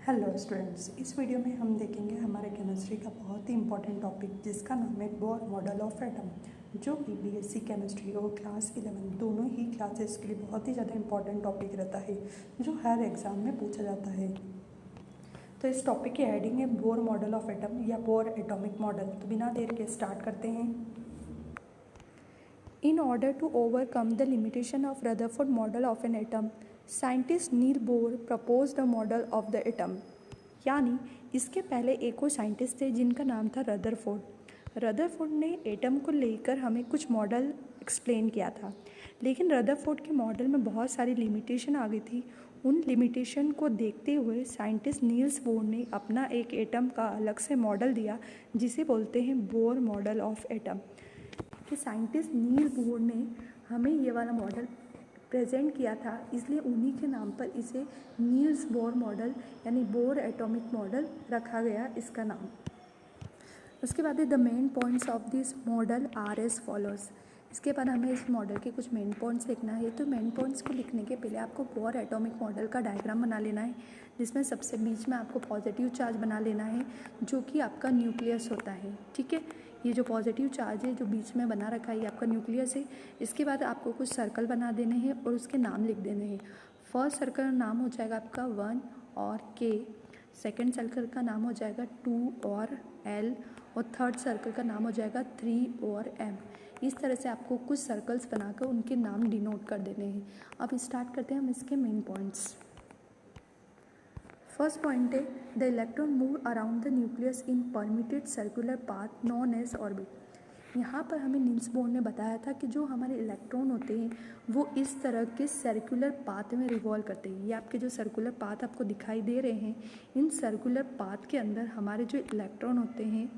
Hello students, इस video में हम देखेंगे हमारे केमिस्ट्री का बहुत ही इंपॉर्टेंट टॉपिक जिसका नाम है बोर मॉडल ऑफ एटम, जो कि बीएससी केमिस्ट्री और क्लास 11 दोनों ही क्लासेस के लिए बहुत ही ज़्यादा इंपॉर्टेंट टॉपिक रहता है, जो हर एग्ज़ाम में पूछा जाता है। तो इस टॉपिक की हेडिंग है बोर मॉडल ऑफ एटम या बोर एटॉमिक मॉडल। तो बिना देर के स्टार्ट करते हैं। In order to overcome the limitation of Rutherford model of an atom, scientist Neil Bohr proposed a model of the atom. यानी इसके पहले एक और साइंटिस्ट थे जिनका नाम था रदरफोर्ड। रदरफोर्ड ने एटम को लेकर हमें कुछ मॉडल एक्सप्लेन किया था, लेकिन रदरफोर्ड के मॉडल में बहुत सारी लिमिटेशन आ गई थी। उन लिमिटेशन को देखते हुए साइंटिस्ट नील्स बोर ने अपना एक एटम का अलग से मॉडल दिया, जिसे बोलते हैं बोर मॉडल ऑफ एटम। कि साइंटिस्ट नील बोर ने हमें ये वाला मॉडल प्रेजेंट किया था, इसलिए उन्हीं के नाम पर इसे नील्स बोर मॉडल यानी बोर एटॉमिक मॉडल रखा गया इसका नाम। उसके बाद the main points of this model are as follows. इसके बाद हमें इस मॉडल के कुछ मेन पॉइंट्स लिखना है। तो मेन पॉइंट्स को लिखने के पहले आपको बोर एटॉमिक मॉडल का डायग्राम बना लेना है, जिसमें सबसे बीच में आपको पॉजिटिव चार्ज बना लेना है, जो कि आपका न्यूक्लियस होता है। ठीक है, ये जो पॉजिटिव चार्ज है जो बीच में बना रखा है ये आपका न्यूक्लियस है। इसके बाद आपको कुछ सर्कल बना देने हैं और उसके नाम लिख देने हैं। फर्स्ट सर्कल का नाम हो जाएगा आपका 1 और K, सेकेंड सर्कल का नाम हो जाएगा 2 और L, और थर्ड सर्कल का नाम हो जाएगा 3 और M। इस तरह से आपको कुछ सर्कल्स बनाकर उनके नाम डिनोट कर देने हैं। अब स्टार्ट करते हैं हम इसके मेन पॉइंट्स। फर्स्ट पॉइंट है the electron move around the nucleus in permitted circular path known as orbit. यहाँ पर हमें नील्स बोर ने बताया था कि जो हमारे इलेक्ट्रॉन होते हैं वो इस तरह के सर्कुलर पाथ में रिवॉल्व करते हैं। ये आपके जो सर्कुलर पाथ आपको दिखाई दे रहे हैं, इन सर्कुलर पाथ के अंदर हमारे जो इलेक्ट्रॉन होते हैं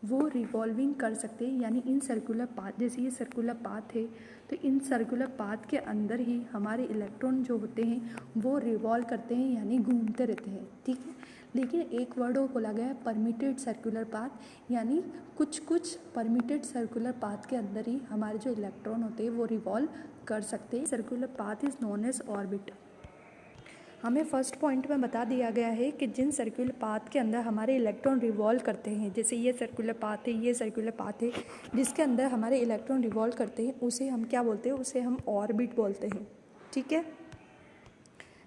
वो रिवॉल्विंग कर सकते हैं। यानी इन सर्कुलर पाथ, जैसे ये सर्कुलर पाथ है तो इन सर्कुलर पाथ के अंदर ही हमारे इलेक्ट्रॉन जो होते हैं वो रिवॉल्व करते हैं, यानी घूमते रहते हैं। ठीक है, लेकिन एक वर्ड और बोला गया है परमिटेड सर्कुलर पाथ, यानी कुछ कुछ परमिटेड सर्कुलर पाथ के अंदर ही हमारे जो इलेक्ट्रॉन होते हैं वो रिवॉल्व कर सकते हैं। Circular path is known as orbit. हमें फर्स्ट पॉइंट में बता दिया गया है कि जिन सर्कुलर पाथ के अंदर हमारे इलेक्ट्रॉन रिवॉल्व करते हैं, जैसे ये सर्कुलर पाथ है, ये सर्कुलर पाथ है, जिसके अंदर हमारे इलेक्ट्रॉन रिवॉल्व करते हैं उसे हम क्या बोलते हैं, उसे हम ऑर्बिट बोलते हैं। ठीक है,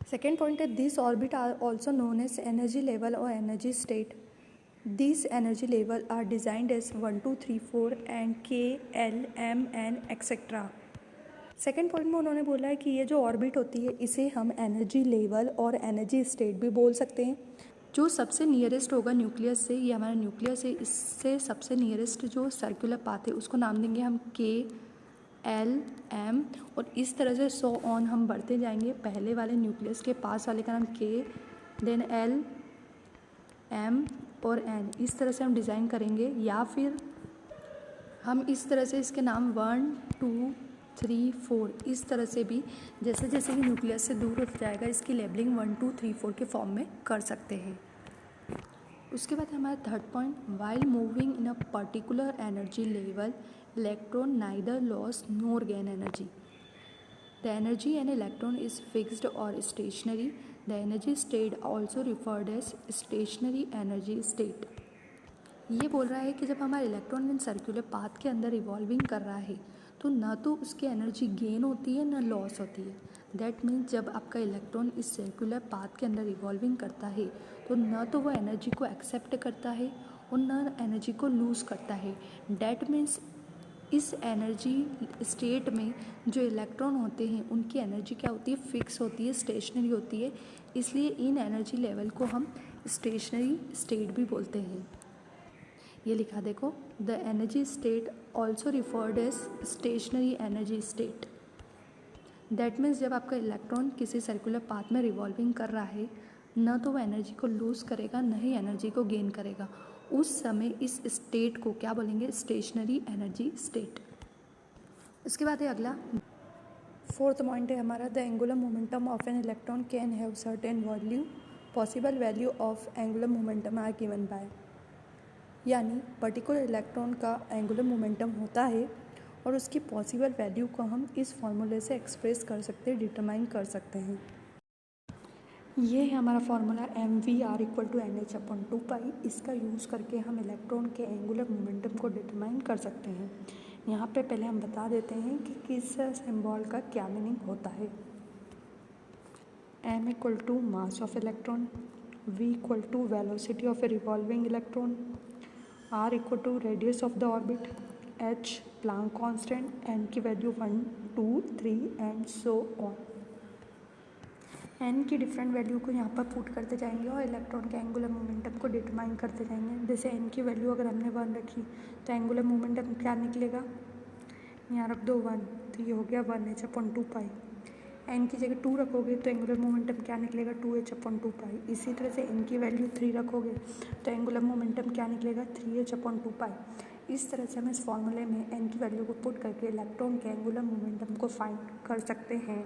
सेकेंड पॉइंट है this orbit are also known as energy level और energy state. This energy level are designed as 1 2 3 4 and K L M N etcetera. Second point में उन्होंने बोला है कि ये जो ऑर्बिट होती है इसे हम एनर्जी लेवल और एनर्जी स्टेट भी बोल सकते हैं। जो सबसे नियरेस्ट होगा न्यूक्लियस से, ये हमारा न्यूक्लियस है, इससे सबसे नियरेस्ट जो सर्कुलर पाथ है उसको नाम देंगे हम K L M, और इस तरह से सो ऑन हम बढ़ते जाएंगे। पहले वाले न्यूक्लियस के पास वाले का नाम K, देन L M और N, इस तरह से हम डिज़ाइन करेंगे। या फिर हम इस तरह से इसके नाम 1 2 3 4 इस तरह से भी, जैसे जैसे कि न्यूक्लियस से दूर होता जाएगा इसकी लेबलिंग 1 2 3 4 के फॉर्म में कर सकते हैं। उसके बाद हमारा third point, while moving in a particular energy level electron neither loss nor gain energy. The energy an electron is fixed और stationary. The energy state also referred as stationary energy state. ये बोल रहा है कि जब हमारा electron in circular path के अंदर रिवॉल्विंग कर रहा है तो ना तो उसकी एनर्जी गेन होती है ना लॉस होती है। दैट मीन्स जब आपका इलेक्ट्रॉन इस सर्कुलर पाथ के अंदर रिवॉल्विंग करता है तो ना तो वो एनर्जी को एक्सेप्ट करता है और ना एनर्जी को लूज़ करता है। दैट मीन्स इस एनर्जी स्टेट में जो इलेक्ट्रॉन होते हैं उनकी एनर्जी क्या होती है, फिक्स होती है, स्टेशनरी होती है। इसलिए इन एनर्जी लेवल को हम स्टेशनरी स्टेट भी बोलते हैं। ये लिखा देखो, the energy state also referred as stationary energy state. That means जब आपका इलेक्ट्रॉन किसी सर्कुलर पाथ में रिवॉल्विंग कर रहा है न तो वो एनर्जी को लूज़ करेगा न ही एनर्जी को गेन करेगा, उस समय इस स्टेट को क्या बोलेंगे, स्टेशनरी एनर्जी स्टेट। उसके बाद है अगला फोर्थ पॉइंट है हमारा, the angular momentum of an electron can have certain value, possible value of angular momentum are given by. यानी पर्टिकुलर इलेक्ट्रॉन का एंगुलर मोमेंटम होता है और उसकी पॉसिबल वैल्यू को हम इस फॉर्मूले से एक्सप्रेस कर सकते हैं, डिटरमाइन कर सकते हैं। ये है हमारा फार्मूला mv/NH/2 पाई। इसका यूज़ करके हम इलेक्ट्रॉन के एंगुलर मोमेंटम को डिटरमाइन कर सकते हैं। यहाँ पे पहले हम बता देते हैं कि किस सिंबल का क्या मीनिंग होता है। m = mass of electron, v = velocity of a revolving electron, r = radius of the orbit, h Planck constant, n की value 1, 2, 3 and so on. n की डिफरेंट वैल्यू को यहाँ पर पुट करते जाएंगे और इलेक्ट्रॉन के एंगुलर मोमेंटम को डिटरमाइन करते जाएंगे। जैसे n की वैल्यू अगर हमने 1 रखी तो एंगुलर मोमेंटम क्या निकलेगा, यहाँ रख दो 1, तो ये हो गया 1h/2 पाई। n की जगह 2 रखोगे तो एंगुलर मोमेंटम क्या निकलेगा, 2h/2 पाई। इसी तरह से n की वैल्यू 3 रखोगे तो एंगुलर मोमेंटम क्या निकलेगा, 3h/2 पाई। इस तरह से हम इस फॉर्मूले में n की वैल्यू को पुट करके इलेक्ट्रॉन के एंगुलर मोमेंटम को फाइंड कर सकते हैं।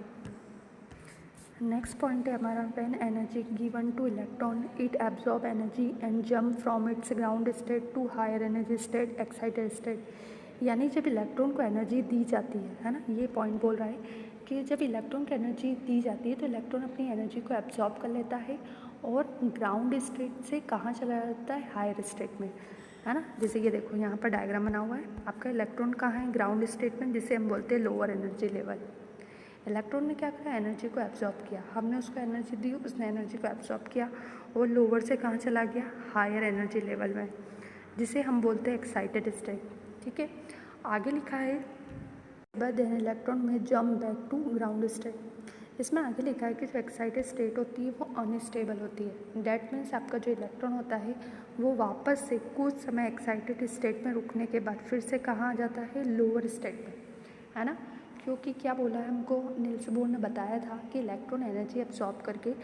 नेक्स्ट पॉइंट है हमारा, when energy given to electron it absorb energy and jump from its ground state to higher energy state, excited state. यानी जब इलेक्ट्रॉन को एनर्जी दी जाती है ना, ये पॉइंट बोल रहा है कि जब इलेक्ट्रॉन को एनर्जी दी जाती है तो इलेक्ट्रॉन अपनी एनर्जी को एब्जॉर्ब कर लेता है और ग्राउंड स्टेट से कहाँ चला जाता है, हायर स्टेट में, है ना। जैसे ये देखो यहाँ पर डायग्राम बना हुआ है, आपका इलेक्ट्रॉन कहाँ है, ग्राउंड स्टेट में, जिसे हम बोलते हैं लोअर एनर्जी लेवल। इलेक्ट्रॉन ने क्या करा, एनर्जी को एब्जॉर्ब किया, हमने उसको एनर्जी दी, उसने एनर्जी को एब्जॉर्ब किया और लोअर से कहाँ चला गया, हायर एनर्जी लेवल में, जिसे हम बोलते हैं एक्साइटेड स्टेट। ठीक है, आगे लिखा है देन इलेक्ट्रॉन में jump back to ground state. इसमें आगे लिखा है कि जो एक्साइटेड स्टेट होती है वो अनस्टेबल होती है। डैट मीन्स आपका जो इलेक्ट्रॉन होता है वो वापस से कुछ समय एक्साइटेड स्टेट में रुकने के बाद फिर से कहाँ आ जाता है, लोअर स्टेट में, है ना। क्योंकि क्या बोला है हमको, नील्स बोर ने बताया था कि इलेक्ट्रॉन एनर्जी एब्जॉर्ब करके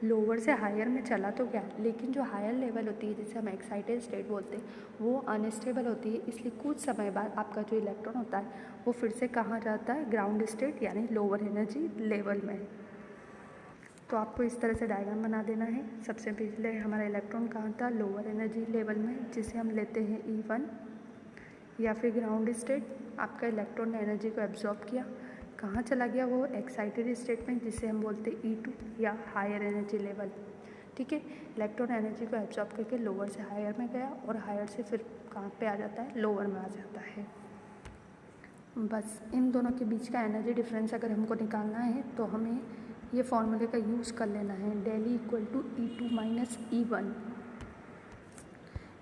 लोअर से हायर में चला तो गया, लेकिन जो हायर लेवल होती है जिसे हम एक्साइटेड स्टेट बोलते हैं वो अनस्टेबल होती है। इसलिए कुछ समय बाद आपका जो इलेक्ट्रॉन होता है वो फिर से कहाँ जाता है, ग्राउंड स्टेट यानी लोअर एनर्जी लेवल में। तो आपको इस तरह से डायग्राम बना देना है। सबसे पहले हमारा इलेक्ट्रॉन कहाँ था, लोअर एनर्जी लेवल में, जिसे हम लेते हैं E1 या फिर ग्राउंड स्टेट। आपका इलेक्ट्रॉन ने एनर्जी को एब्जॉर्ब किया, कहाँ चला गया, वो एक्साइटेड स्टेट में, जिसे हम बोलते हैं E2 या हायर एनर्जी लेवल। ठीक है, इलेक्ट्रॉन एनर्जी को एब्जॉर्ब करके लोअर से हायर में गया और हायर से फिर कहाँ पे आ जाता है, लोअर में आ जाता है। बस इन दोनों के बीच का एनर्जी डिफरेंस अगर हमको निकालना है तो हमें ये फॉर्मूले का यूज़ कर लेना है, डेली = E2 - E1।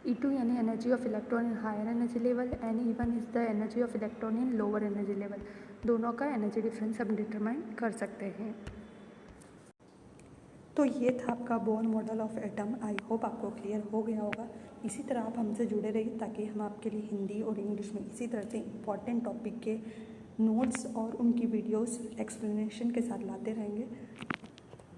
E2 यानी energy of electron in higher energy level and E1 is the energy of electron in lower energy level. दोनों का एनर्जी डिफरेंस हम डिटरमाइन कर सकते हैं। तो ये था आपका Bohr model of atom. I hope आपको क्लियर हो गया होगा। इसी तरह आप हमसे जुड़े रहिए ताकि हम आपके लिए हिंदी और इंग्लिश में इसी तरह से इम्पॉर्टेंट टॉपिक के नोट्स और उनकी वीडियोस एक्सप्लेनेशन के साथ लाते रहेंगे।